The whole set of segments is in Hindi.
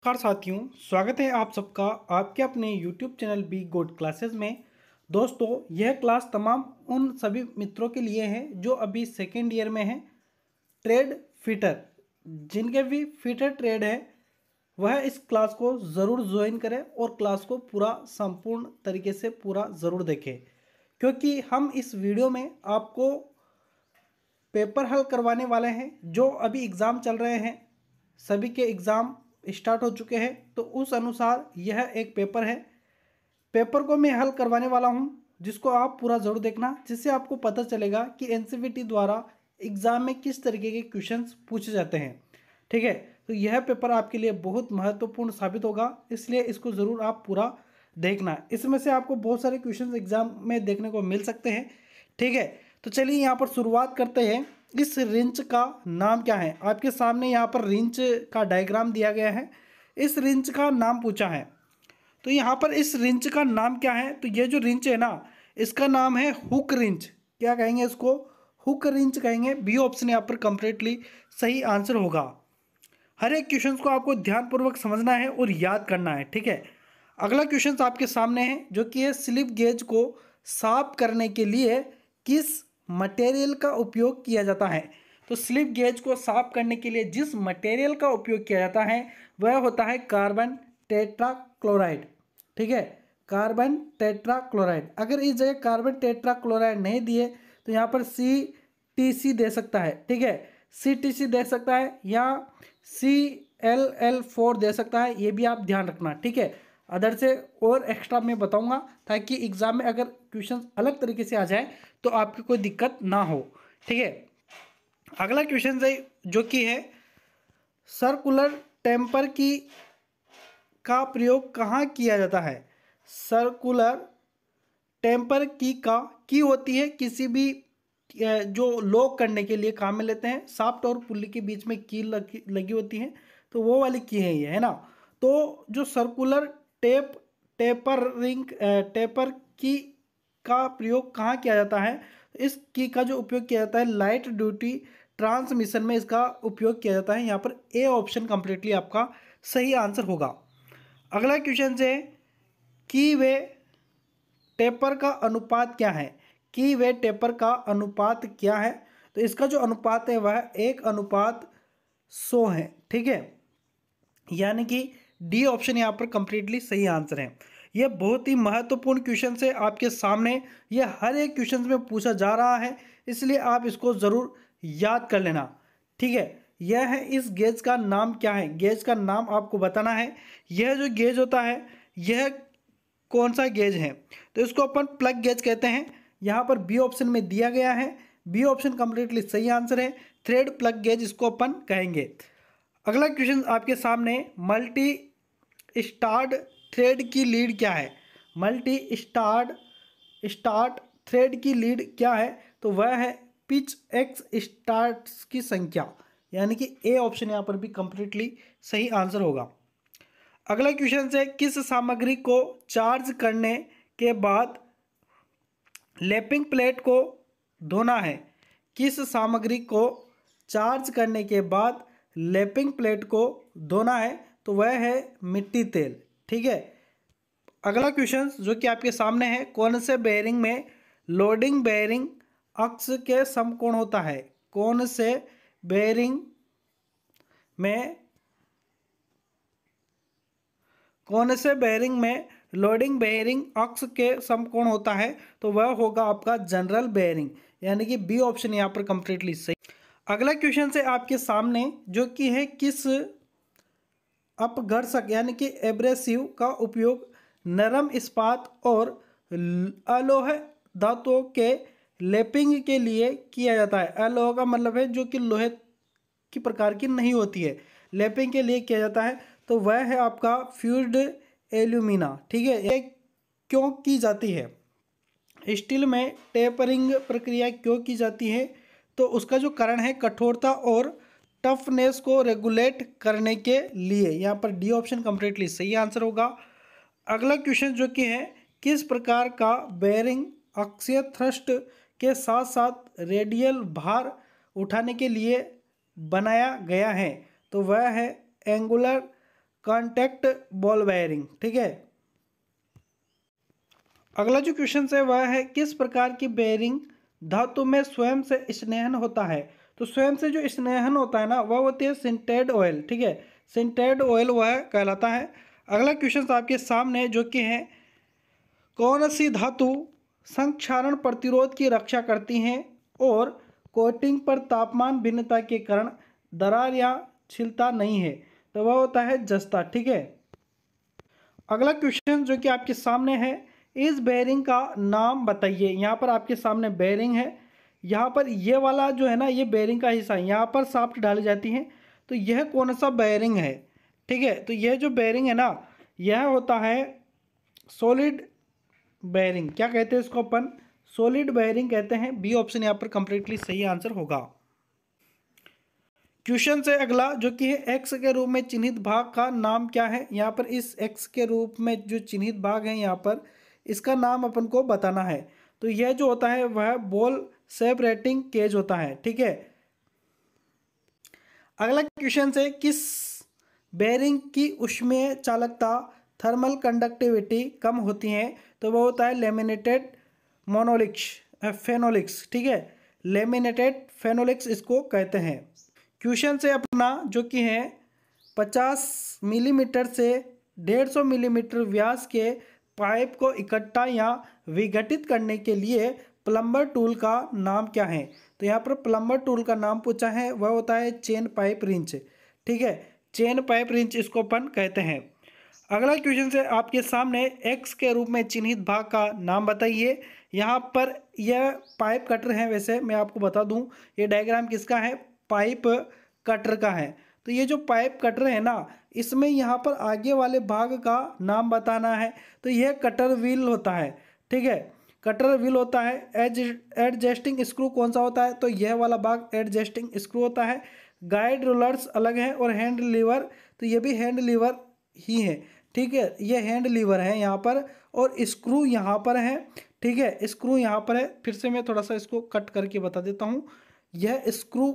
नमस्कार साथियों, स्वागत है आप सबका आपके अपने YouTube channel be good classes में। दोस्तों, यह क्लास तमाम उन सभी मित्रों के लिए है जो अभी सेकेंड ईयर में हैं। ट्रेड फिटर, जिनके भी फिटर ट्रेड है वह इस क्लास को ज़रूर ज्वाइन करें और क्लास को पूरा संपूर्ण तरीके से पूरा ज़रूर देखें, क्योंकि हम इस वीडियो में आपको पेपर हल करवाने वाले हैं। जो अभी एग्ज़ाम चल रहे हैं, सभी के एग्ज़ाम स्टार्ट हो चुके हैं, तो उस अनुसार यह एक पेपर है। पेपर को मैं हल करवाने वाला हूं, जिसको आप पूरा ज़रूर देखना, जिससे आपको पता चलेगा कि एनसीईआरटी द्वारा एग्ज़ाम में किस तरीके के क्वेश्चंस पूछे जाते हैं। ठीक है, तो यह पेपर आपके लिए बहुत महत्वपूर्ण साबित होगा, इसलिए इसको ज़रूर आप पूरा देखना। इसमें से आपको बहुत सारे क्वेश्चंस एग्जाम में देखने को मिल सकते हैं। ठीक है, तो चलिए यहाँ पर शुरुआत करते हैं। इस रिंच का नाम क्या है? आपके सामने यहाँ पर रिंच का डायग्राम दिया गया है। इस रिंच का नाम पूछा है, तो यहाँ पर इस रिंच का नाम क्या है? तो ये जो रिंच है ना, इसका नाम है हुक रिंच। क्या कहेंगे इसको? हुक रिंच कहेंगे। बी ऑप्शन यहाँ पर कंप्लीटली सही आंसर होगा। हर एक क्वेश्चन को आपको ध्यानपूर्वक समझना है और याद करना है। ठीक है, अगला क्वेश्चन आपके सामने है, जो कि है स्लिप गेज को साफ करने के लिए किस मटेरियल का उपयोग किया जाता है? तो स्लिप गेज को साफ करने के लिए जिस मटेरियल का उपयोग किया जाता है वह होता है कार्बन टेट्राक्लोराइड। ठीक है, कार्बन टेट्राक्लोराइड। अगर इस जगह कार्बन टेट्राक्लोराइड नहीं दिए तो यहाँ पर CTC दे सकता है। ठीक है, CTC दे सकता है या ClL4 दे सकता है, ये भी आप ध्यान रखना। ठीक है, अदर से और एक्स्ट्रा मैं बताऊंगा, ताकि एग्जाम में अगर क्वेश्चन अलग तरीके से आ जाए तो आपकी कोई दिक्कत ना हो। ठीक है, अगला क्वेश्चन है, जो कि है सर्कुलर टेम्पर का प्रयोग कहाँ किया जाता है? सर्कुलर टेम्पर की होती है किसी भी जो लॉक करने के लिए काम में लेते हैं। साफ्ट और पुल्ली के बीच में की लगी होती है, तो वो वाली की है ये, है ना। तो जो सर्कुलर टेपर की का प्रयोग कहाँ किया जाता है? इस की का जो उपयोग किया जाता है लाइट ड्यूटी ट्रांसमिशन में इसका उपयोग किया जाता है। यहाँ पर ए ऑप्शन कंप्लीटली आपका सही आंसर होगा। अगला क्वेश्चन है कि वे टेपर का अनुपात क्या है? कि वे टेपर का अनुपात क्या है? तो इसका जो अनुपात है वह 1:100 है। ठीक है, यानी कि डी ऑप्शन यहाँ पर कंप्लीटली सही आंसर है। यह बहुत ही महत्वपूर्ण क्वेश्चन है आपके सामने। यह हर एक क्वेश्चन में पूछा जा रहा है, इसलिए आप इसको ज़रूर याद कर लेना। ठीक है, यह है इस गेज का नाम क्या है? गेज का नाम आपको बताना है। यह जो गेज होता है यह कौन सा गेज है? तो इसको अपन प्लग गेज कहते हैं। यहाँ पर बी ऑप्शन में दिया गया है। बी ऑप्शन कंप्लीटली सही आंसर है। थ्रेड प्लग गेज इसको अपन कहेंगे। अगला क्वेश्चन आपके सामने, मल्टी स्टार्ट थ्रेड की लीड क्या है? मल्टी स्टार्ट थ्रेड की लीड क्या है? तो वह है पिच एक्स स्टार्ट्स की संख्या, यानी कि ए ऑप्शन यहाँ पर भी कंप्लीटली सही आंसर होगा। अगला क्वेश्चन है, किस सामग्री को चार्ज करने के बाद लैपिंग प्लेट को धोना है? किस सामग्री को चार्ज करने के बाद लैपिंग प्लेट को धोना है? तो वह है मिट्टी तेल। ठीक है, अगला क्वेश्चन जो कि आपके सामने है, कौन से बेयरिंग में लोडिंग बेयरिंग अक्ष के समकोण होता है? कौन से बेयरिंग में लोडिंग बेयरिंग अक्ष के समकोण होता है? तो वह होगा आपका जनरल बेयरिंग, यानी कि बी ऑप्शन यहाँ पर कंप्लीटली सही। अगला क्वेश्चन है आपके सामने, जो कि है किस अपघर्षक यानी कि एब्रेसिव का उपयोग नरम इस्पात और अलोह धातुओं के लेपिंग के लिए किया जाता है? अलोह का मतलब है जो कि लोहे की प्रकार की नहीं होती है, लेपिंग के लिए किया जाता है। तो वह है आपका फ्यूज्ड एल्यूमिना। ठीक है, ये क्यों की जाती है? स्टील में टेपरिंग प्रक्रिया क्यों की जाती है? तो उसका जो कारण है कठोरता और टफनेस को रेगुलेट करने के लिए। यहाँ पर डी ऑप्शन कंप्लीटली सही आंसर होगा। अगला क्वेश्चन जो कि है, किस प्रकार का बेयरिंग अक्षीय थ्रस्ट के साथ साथ रेडियल भार उठाने के लिए बनाया गया है? तो वह है एंगुलर कॉन्टैक्ट बॉल बेयरिंग। ठीक है, अगला जो क्वेश्चन है वह है किस प्रकार की बेयरिंग धातु में स्वयं से स्नेहन होता है। तो स्वयं से जो स्नेहन होता है ना वह होती है सिंटेड ऑयल। ठीक है, सिंटेड ऑयल वह कहलाता है। अगला क्वेश्चन आपके सामने जो कि है कौन सी धातु संक्षारण प्रतिरोध की रक्षा करती हैं और कोटिंग पर तापमान भिन्नता के कारण दरार या छिलता नहीं है। तो वह होता है जस्ता। ठीक है, अगला क्वेश्चन जो कि आपके सामने है इस बेयरिंग का नाम बताइए। यहाँ पर आपके सामने बेयरिंग है, यहाँ पर ये वाला जो है ना ये बेयरिंग का हिस्सा है, यहाँ पर शाफ्ट डाली जाती हैं। तो यह कौन सा बेयरिंग है। ठीक है, तो यह जो बेयरिंग है ना यह होता है सॉलिड बेयरिंग। क्या कहते हैं इसको अपन, सॉलिड बेयरिंग कहते हैं। बी ऑप्शन यहाँ पर कंप्लीटली सही आंसर होगा। क्वेश्चन से अगला जो कि है एक्स के रूप में चिन्हित भाग का नाम क्या है। यहाँ पर इस एक्स के रूप में जो चिन्हित भाग है यहाँ पर इसका नाम अपन को बताना है। तो यह जो होता है वह बॉल सेपरेटिंग केज होता है। ठीक है, अगला क्वेश्चन से किस बेयरिंग की ऊष्मीय चालकता थर्मल कंडक्टिविटी कम होती है। तो वह होता है लेमिनेटेड मोनोलिक्स फेनोलिक्स। ठीक है, लेमिनेटेड फेनोलिक्स इसको कहते हैं। क्वेश्चन से अपना जो कि है 50 मिलीमीटर से 150 मिलीमीटर व्यास के पाइप को इकट्ठा या विघटित करने के लिए प्लम्बर टूल का नाम क्या है। तो यहाँ पर प्लम्बर टूल का नाम पूछा है, वह होता है चेन पाइप रिंच। ठीक है, चेन पाइप रिंच इसको अपन कहते हैं। अगला क्वेश्चन से आपके सामने एक्स के रूप में चिन्हित भाग का नाम बताइए। यहाँ पर यह पाइप कटर है। वैसे मैं आपको बता दूं ये डायग्राम किसका है, पाइप कटर का है। तो ये जो पाइप कटर है ना इसमें यहाँ पर आगे वाले भाग का नाम बताना है। तो यह कटर व्हील होता है। ठीक है, कटर व्हील होता है। एडजस्टिंग स्क्रू कौन सा होता है, तो यह वाला भाग एडजस्टिंग स्क्रू होता है। गाइड रोलर्स अलग है और हैंड लीवर, तो ये भी हैंड लीवर ही है। ठीक है, ये हैंड लीवर है यहाँ पर और स्क्रू यहाँ पर है। ठीक है, स्क्रू यहाँ पर है। फिर से मैं थोड़ा सा इसको कट करके बता देता हूँ। यह स्क्रू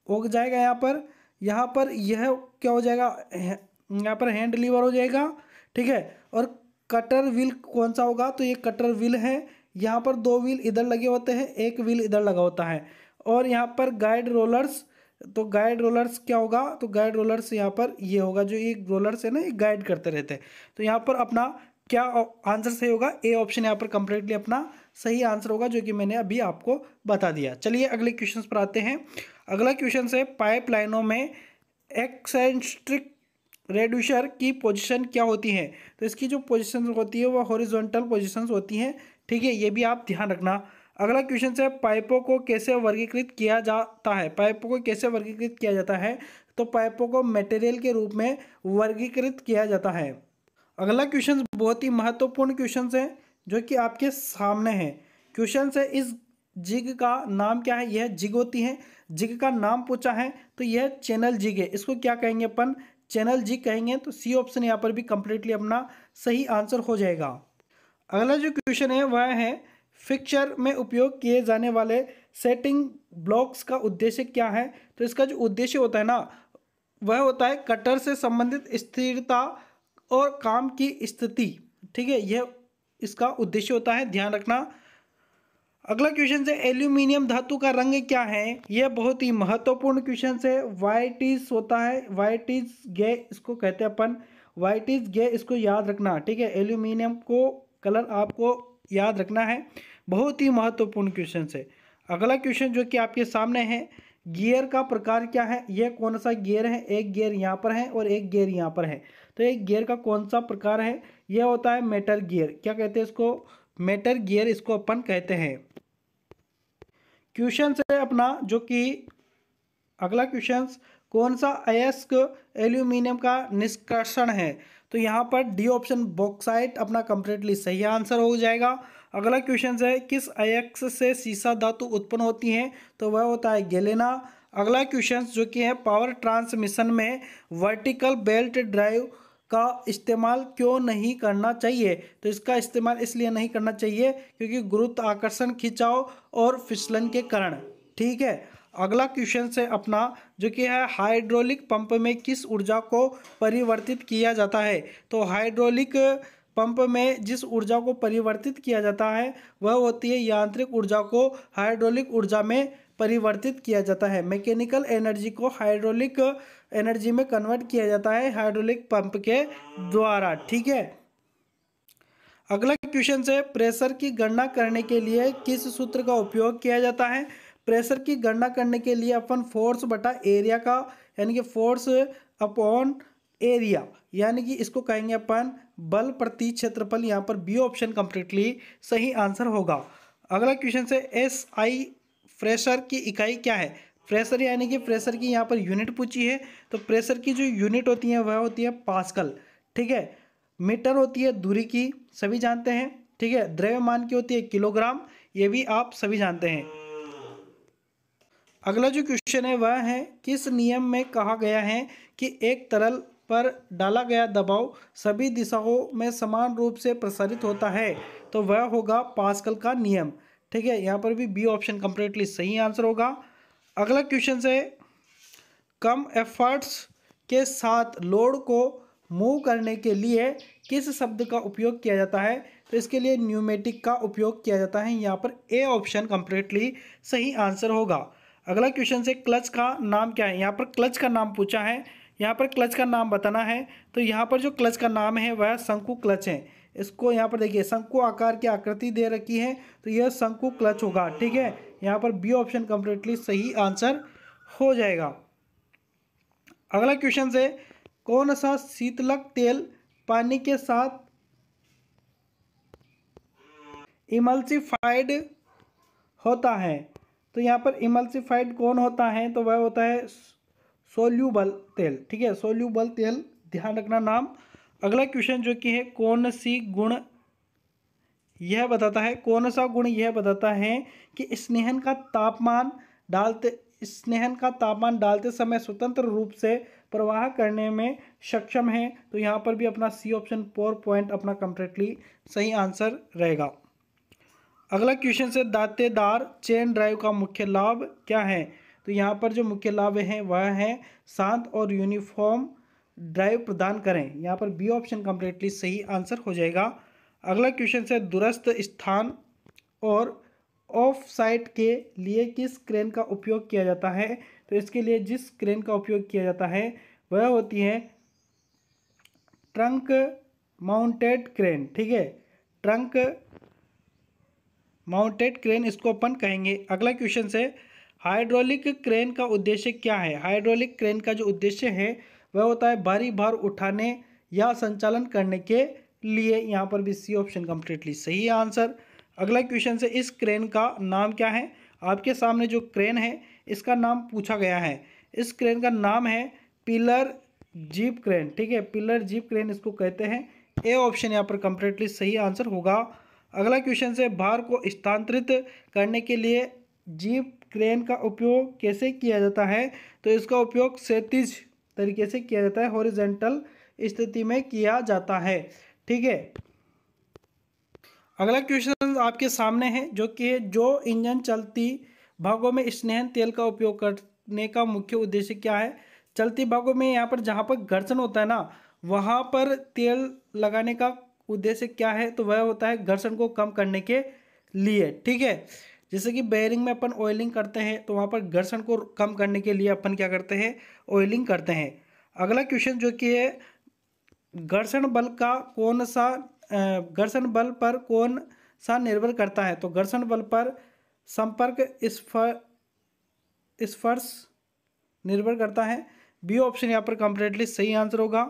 हो जाएगा यहाँ पर यह क्या हो जाएगा, यहाँ पर हैंड लीवर हो जाएगा। ठीक है, और कटर व्हील कौन सा होगा, तो ये कटर व्हील है। यहाँ पर 2 व्हील इधर लगे होते हैं, 1 व्हील इधर लगा होता है। और यहाँ पर गाइड रोलर्स, तो गाइड रोलर्स क्या होगा, तो गाइड रोलर्स यहाँ पर ये होगा, जो ये रोलर्स है ना ये गाइड करते रहते हैं। तो यहाँ पर अपना क्या आंसर सही होगा, ए ऑप्शन यहाँ पर कंप्लीटली अपना सही आंसर होगा, जो कि मैंने अभी आपको बता दिया। चलिए अगले क्वेश्चन पर आते हैं। अगला क्वेश्चन है पाइप लाइनों में एक्सेंट्रिक रेड्यूसर की पोजीशन क्या होती है। तो इसकी जो पोजीशन होती है वह हॉरिजॉन्टल पोजीशंस होती हैं। ठीक है, ये भी आप ध्यान रखना। अगला क्वेश्चन है पाइपों को कैसे वर्गीकृत किया जाता है। पाइपों को कैसे वर्गीकृत किया जाता है, तो पाइपों को मटेरियल के रूप में वर्गीकृत किया जाता है। अगला क्वेश्चन बहुत ही महत्वपूर्ण क्वेश्चन है जो कि आपके सामने है। क्वेश्चन है इस जिग का नाम क्या है। यह जिग होती है, जिग का नाम पूछा है। तो यह चैनल जिग है, इसको क्या कहेंगे अपन, चैनल जिग कहेंगे। तो सी ऑप्शन यहाँ पर भी कंप्लीटली अपना सही आंसर हो जाएगा। अगला जो क्वेश्चन है वह है फिक्चर में उपयोग किए जाने वाले सेटिंग ब्लॉक्स का उद्देश्य क्या है। तो इसका जो उद्देश्य होता है ना वह होता है कटर से संबंधित स्थिरता और काम की स्थिति। ठीक है, यह इसका उद्देश्य होता है, ध्यान रखना। अगला क्वेश्चन है एल्यूमिनियम धातु का रंग क्या है। यह बहुत ही महत्वपूर्ण क्वेश्चन है। वाइटिश होता है, वाइटिश गे इसको कहते हैं अपन, वाइटिश गे इसको याद रखना। ठीक है, एल्यूमिनियम को कलर आपको याद रखना है, बहुत ही महत्वपूर्ण क्वेश्चन है। अगला क्वेश्चन जो कि आपके सामने है गियर का प्रकार क्या है। यह कौन सा गियर है, एक गियर यहाँ पर है और एक गियर यहाँ पर है। तो एक गियर का कौन सा प्रकार है, यह होता है मेटल गियर। क्या कहते हैं इसको, मेटल गियर इसको अपन कहते हैं। क्वेश्चन है अपना जो कि अगला क्वेश्चन कौन सा अयस्क एल्यूमिनियम का निष्कर्षण है। तो यहाँ पर डी ऑप्शन बॉक्साइट अपना कंप्लीटली सही आंसर हो जाएगा। अगला क्वेश्चन है किस अयस्क से सीसा धातु उत्पन्न होती है। तो वह होता है गैलेना। अगला क्वेश्चन जो कि है पावर ट्रांसमिशन में वर्टिकल बेल्ट ड्राइव का इस्तेमाल क्यों नहीं करना चाहिए। तो इसका इस्तेमाल इसलिए नहीं करना चाहिए क्योंकि गुरुत्वाकर्षण, खिंचाव और फिसलन के कारण। ठीक है, अगला क्वेश्चन है अपना जो कि है हाइड्रोलिक पंप में किस ऊर्जा को परिवर्तित किया जाता है। तो हाइड्रोलिक पंप में जिस ऊर्जा को परिवर्तित किया जाता है वह होती है यांत्रिक ऊर्जा को हाइड्रोलिक ऊर्जा में परिवर्तित किया जाता है। मैकेनिकल एनर्जी को हाइड्रोलिक एनर्जी में कन्वर्ट किया जाता है हाइड्रोलिक पंप के द्वारा। ठीक है, अगला क्वेश्चन है प्रेशर की गणना करने के लिए किस सूत्र का उपयोग किया जाता है। प्रेशर की गणना करने के लिए अपन फोर्स बटा एरिया का यानी कि फोर्स अपॉन एरिया यानी कि इसको कहेंगे अपन बल प्रति क्षेत्रफल। यहाँ पर बी ऑप्शन कंप्लीटली सही आंसर होगा। अगला क्वेश्चन है एसआई प्रेशर की इकाई क्या है। प्रेशर यानी कि प्रेशर की यहाँ पर यूनिट पूछी है, तो प्रेशर की जो यूनिट होती है वह होती है पास्कल। ठीक है, मीटर होती है दूरी की, सभी जानते हैं। ठीक है, द्रव्यमान की होती है किलोग्राम, ये भी आप सभी जानते हैं। अगला जो क्वेश्चन है वह है किस नियम में कहा गया है कि एक तरल पर डाला गया दबाव सभी दिशाओं में समान रूप से प्रसारित होता है। तो वह होगा पास्कल का नियम। ठीक है, यहाँ पर भी बी ऑप्शन कंप्लीटली सही आंसर होगा। अगला क्वेश्चन है कम एफर्ट्स के साथ लोड को मूव करने के लिए किस शब्द का उपयोग किया जाता है। तो इसके लिए न्यूमेटिक का उपयोग किया जाता है। यहाँ पर ए ऑप्शन कंप्लीटली सही आंसर होगा। अगला क्वेश्चन है क्लच का नाम क्या है। यहाँ पर क्लच का नाम पूछा है, यहाँ पर क्लच का नाम बताना है। तो यहाँ पर जो क्लच का नाम है वह शंकु क्लच है। इसको यहाँ पर देखिए शंकु आकार की आकृति दे रखी है, तो यह शंकु क्लच होगा। ठीक है, यहाँ पर बी ऑप्शन कंप्लीटली सही आंसर हो जाएगा। अगला क्वेश्चन है कौन सा शीतलक तेल पानी के साथ इमल्सिफाइड होता है। तो यहाँ पर इमल्सिफाइड कौन होता है, तो वह होता है सोल्यूबल तेल। ठीक है, सोल्यूबल तेल, ध्यान रखना नाम। अगला क्वेश्चन जो कि है कौन सी गुण यह बताता है, कौन सा गुण यह बताता है कि स्नेहन का तापमान डालते समय स्वतंत्र रूप से प्रवाह करने में सक्षम है। तो यहाँ पर भी अपना सी ऑप्शन 4 पॉइंट अपना कंप्लीटली सही आंसर रहेगा। अगला क्वेश्चन से दांतेदार चेन ड्राइव का मुख्य लाभ क्या है। तो यहाँ पर जो मुख्य लाभ है वह है शांत और यूनिफॉर्म ड्राइव प्रदान करें। यहाँ पर बी ऑप्शन कंप्लीटली सही आंसर हो जाएगा। अगला क्वेश्चन से दूरस्थ स्थान और ऑफ साइट के लिए किस क्रेन का उपयोग किया जाता है। तो इसके लिए जिस क्रेन का उपयोग किया जाता है वह होती है ट्रंक माउंटेड क्रेन। ठीक है, ट्रंक माउंटेड क्रेन इसको अपन कहेंगे। अगला क्वेश्चन है हाइड्रोलिक क्रेन का उद्देश्य क्या है। हाइड्रोलिक क्रेन का जो उद्देश्य है वह होता है भारी भार उठाने या संचालन करने के लिए। यहाँ पर भी सी ऑप्शन कंप्लीटली सही आंसर। अगला क्वेश्चन है इस क्रेन का नाम क्या है। आपके सामने जो क्रेन है इसका नाम पूछा गया है। इस क्रेन का नाम है पिलर जीप क्रेन। ठीक है, पिलर जीप क्रेन इसको कहते हैं। ए ऑप्शन यहाँ पर कंप्लीटली सही आंसर होगा। अगला क्वेश्चन है भार को स्थानांतरित करने के लिए जीप क्रेन का उपयोग कैसे किया जाता है। तो इसका उपयोग क्षैतिज तरीके से किया जाता है, हॉरिजॉन्टल स्थिति में किया जाता है। ठीक है, अगला क्वेश्चन आपके सामने है जो कि जो इंजन चलती भागों में स्नेहन तेल का उपयोग करने का मुख्य उद्देश्य क्या है। चलती भागों में यहाँ पर जहाँ पर घर्षण होता है ना वहाँ पर तेल लगाने का उद्देश्य क्या है। तो वह होता है घर्षण को कम करने के लिए। ठीक है, जैसे कि बेयरिंग में अपन ऑयलिंग करते हैं तो वहाँ पर घर्षण को कम करने के लिए अपन क्या करते हैं, ऑयलिंग करते हैं। अगला क्वेश्चन जो कि है घर्षण बल पर कौन सा निर्भर करता है। तो घर्षण बल पर संपर्क स्पर्श निर्भर करता है। बी ऑप्शन यहाँ पर कंप्लीटली सही आंसर होगा।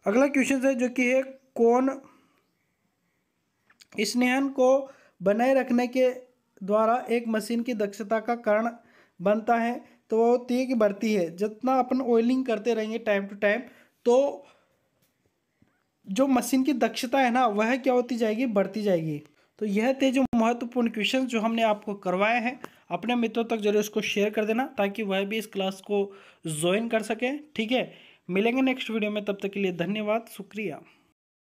अगला क्वेश्चन है जो कि है कौन स्नेहन को बनाए रखने के द्वारा एक मशीन की दक्षता का कारण बनता है। तो वो होती है कि बढ़ती है। जितना अपन ऑयलिंग करते रहेंगे टाइम टू टाइम तो जो मशीन की दक्षता है ना वह क्या होती जाएगी, बढ़ती जाएगी। तो यह थे जो महत्वपूर्ण क्वेश्चन जो हमने आपको करवाए हैं। अपने मित्रों तक जरूर इसको शेयर कर देना ताकि वह भी इस क्लास को ज्वाइन कर सकें। ठीक है, मिलेंगे नेक्स्ट वीडियो में, तब तक के लिए धन्यवाद, शुक्रिया।